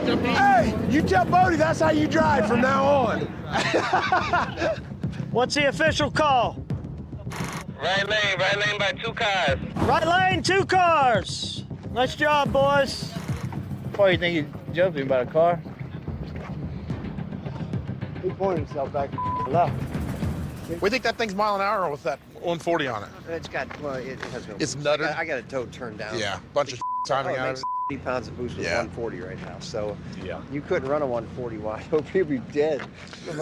Hey, you tell Boddie that's how you drive from now on. What's the official call? Right lane by 2 cars. Right lane, 2 cars. Nice job, boys. Why do you think you jumped him about a car? He pointed himself back left. We think that thing's mile an hour with that 140 on it. It's got, well, it has no. It's nuttered. I got a tow turned down. Yeah, bunch of timing out of it. 80 pounds of boost with Yeah. 140 right now. So Yeah. you couldn't run a 140 wide. Hope you'd be dead.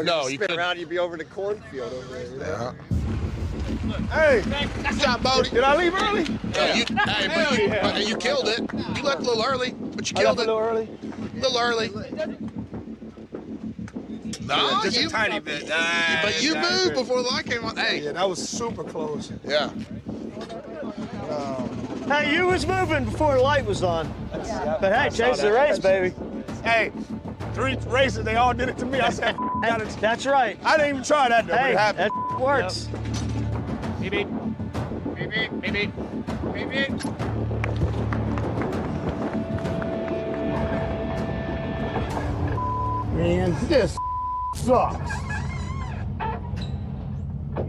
No, you you spin couldn't. around, you'd be over in the cornfield over there. You know? Yeah. Hey, Good job, Boddie. did I leave early? You killed it. You left a little early, but you I killed left it. a little early. A little early. No, Just you, a tiny bit. but you moved before the light came on. Hey. Yeah, that was super close. Yeah. Hey, you was moving before the light was on. But hey, chase the race, baby. Hey, 3 races, they all did it to me. I said, That's right. I didn't even try that though, but Hey, it happened. that works. Beep, beep. Beep, beep, beep, beep. Beep, beep. Man, this sucks.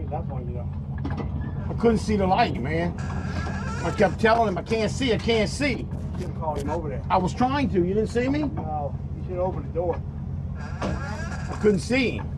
That's one, you know. I couldn't see the light, man. I kept telling him, I can't see. You should have called him over there. I was trying to. You didn't see me? No, you should have opened the door. I couldn't see him.